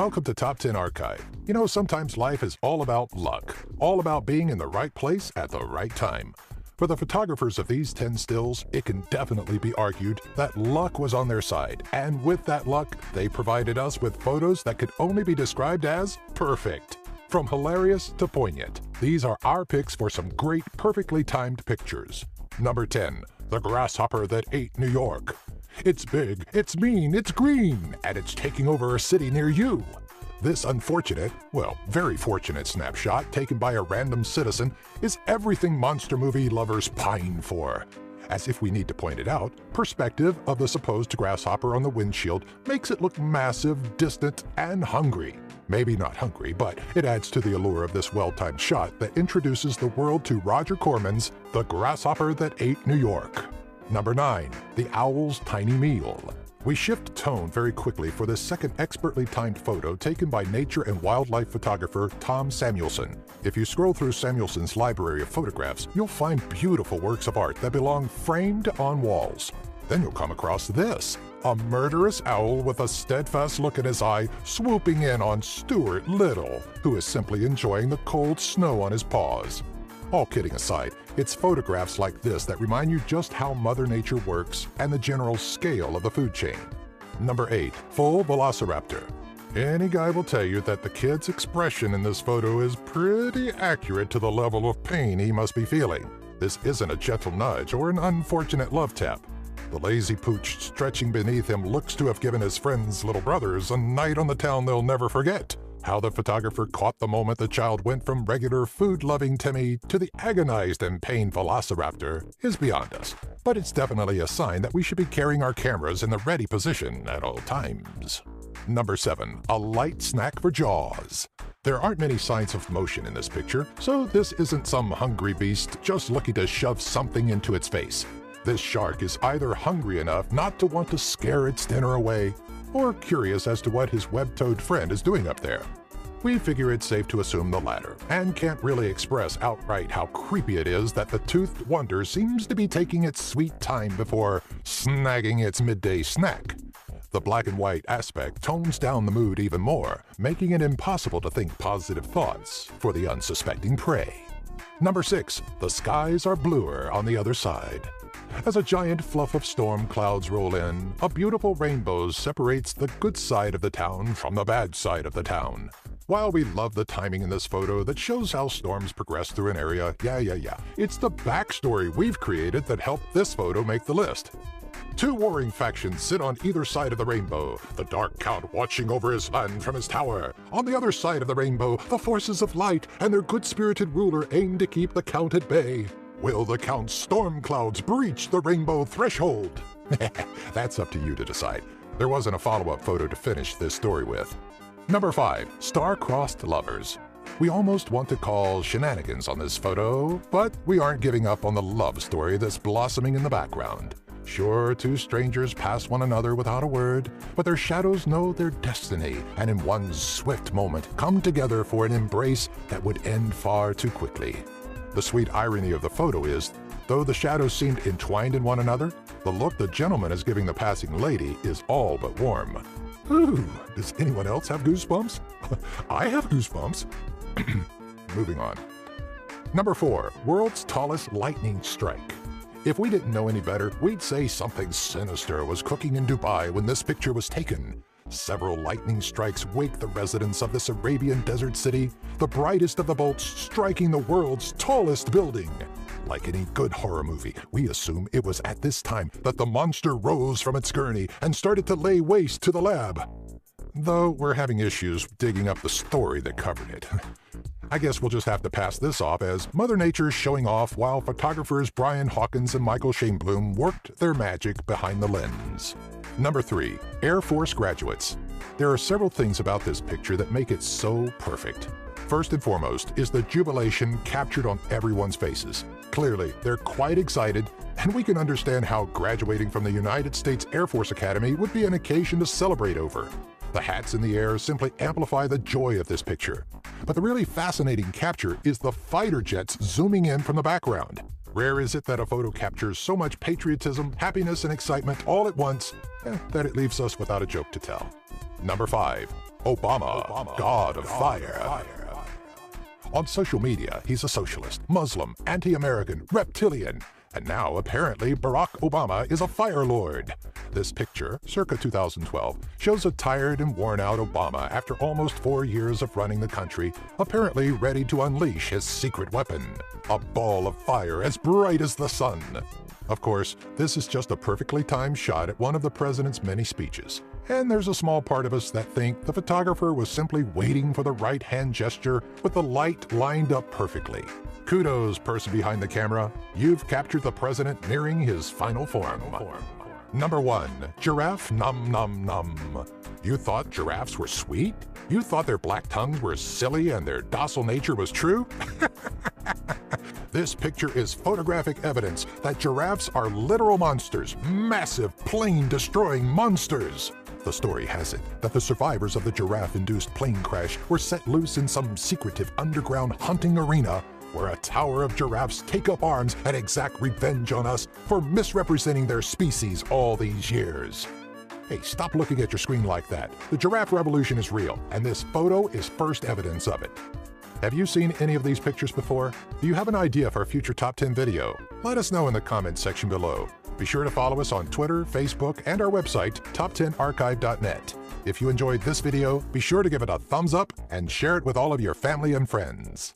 welcome to Top 10 Archive. You know, sometimes life is all about luck, all about being in the right place at the right time. For the photographers of these 10 stills, it can definitely be argued that luck was on their side, and with that luck, they provided us with photos that could only be described as perfect. From hilarious to poignant, these are our picks for some great, perfectly timed pictures. Number 10, the grasshopper that ate New York. It's big, it's mean, it's green, and it's taking over a city near you. This unfortunate, well, very fortunate snapshot taken by a random citizen is everything monster movie lovers pine for. As if we need to point it out, perspective of the supposed grasshopper on the windshield makes it look massive, distant, and hungry. Maybe not hungry, but it adds to the allure of this well-timed shot that introduces the world to Roger Corman's The Grasshopper That Ate New York. Number 9, the owl's tiny meal. We shift tone very quickly for this second expertly timed photo taken by nature and wildlife photographer Tom Samuelson. If you scroll through Samuelson's library of photographs, you'll find beautiful works of art that belong framed on walls. Then you'll come across this, a murderous owl with a steadfast look in his eye swooping in on Stuart Little, who is simply enjoying the cold snow on his paws. All kidding aside, it's photographs like this that remind you just how Mother Nature works and the general scale of the food chain. Number 8, full velociraptor. Any guy will tell you that the kid's expression in this photo is pretty accurate to the level of pain he must be feeling. This isn't a gentle nudge or an unfortunate love tap. The lazy pooch stretching beneath him looks to have given his friend's little brothers a night on the town they'll never forget. How the photographer caught the moment the child went from regular food-loving Timmy to the agonized and pained velociraptor is beyond us, but it's definitely a sign that we should be carrying our cameras in the ready position at all times. Number 7, a light snack for jaws. There aren't many signs of motion in this picture, so this isn't some hungry beast just looking to shove something into its face. This shark is either hungry enough not to want to scare its dinner away, or curious as to what his web-toed friend is doing up there. We figure it's safe to assume the latter, and can't really express outright how creepy it is that the toothed wonder seems to be taking its sweet time before snagging its midday snack. The black and white aspect tones down the mood even more, making it impossible to think positive thoughts for the unsuspecting prey. Number 6, the skies are bluer on the other side. As a giant fluff of storm clouds roll in, a beautiful rainbow separates the good side of the town from the bad side of the town. While we love the timing in this photo that shows how storms progress through an area, it's the backstory we've created that helped this photo make the list. Two warring factions sit on either side of the rainbow, the Dark Count watching over his land from his tower. On the other side of the rainbow, the forces of light and their good-spirited ruler aim to keep the Count at bay. Will the Count's storm clouds breach the rainbow threshold? That's up to you to decide. There wasn't a follow-up photo to finish this story with. Number 5, star-crossed lovers. We almost want to call shenanigans on this photo, but we aren't giving up on the love story that's blossoming in the background. Sure, two strangers pass one another without a word, but their shadows know their destiny and in one swift moment come together for an embrace that would end far too quickly. The sweet irony of the photo is, though the shadows seemed entwined in one another, the look the gentleman is giving the passing lady is all but warm. Ooh, does anyone else have goosebumps? I have goosebumps. Moving on. Number 4, world's tallest lightning strike. If we didn't know any better, we'd say something sinister was cooking in Dubai when this picture was taken. Several lightning strikes wake the residents of this Arabian desert city, the brightest of the bolts striking the world's tallest building. Like any good horror movie, we assume it was at this time that the monster rose from its gurney and started to lay waste to the lab. Though we're having issues digging up the story that covered it. I guess we'll just have to pass this off as Mother Nature showing off while photographers Brian Hawkins and Michael Shainbloom worked their magic behind the lens. Number 3, Air Force graduates. There are several things about this picture that make it so perfect. First and foremost is the jubilation captured on everyone's faces. Clearly, they're quite excited, and we can understand how graduating from the United States Air Force Academy would be an occasion to celebrate over. The hats in the air simply amplify the joy of this picture. But the really fascinating capture is the fighter jets zooming in from the background. Rare is it that a photo captures so much patriotism, happiness, and excitement all at once that it leaves us without a joke to tell. Number 5, Obama, God of Fire. On social media, he's a socialist, Muslim, anti-American, reptilian, and now apparently Barack Obama is a fire lord. This picture, circa 2012, shows a tired and worn-out Obama after almost 4 years of running the country, apparently ready to unleash his secret weapon, a ball of fire as bright as the sun. Of course, this is just a perfectly timed shot at one of the president's many speeches. And there's a small part of us that think the photographer was simply waiting for the right hand gesture with the light lined up perfectly. Kudos, person behind the camera. You've captured the president nearing his final form. Number 1. Giraffe Num Num Num. You thought giraffes were sweet? You thought their black tongues were silly and their docile nature was true? This picture is photographic evidence that giraffes are literal monsters, massive, plane-destroying monsters. The story has it that the survivors of the giraffe-induced plane crash were set loose in some secretive underground hunting arena where a tower of giraffes take up arms and exact revenge on us for misrepresenting their species all these years. Hey, stop looking at your screen like that. The giraffe revolution is real, and this photo is first evidence of it. Have you seen any of these pictures before? Do you have an idea for a future Top 10 video? Let us know in the comments section below. Be sure to follow us on Twitter, Facebook, and our website, top10archive.net. If you enjoyed this video, be sure to give it a thumbs up and share it with all of your family and friends.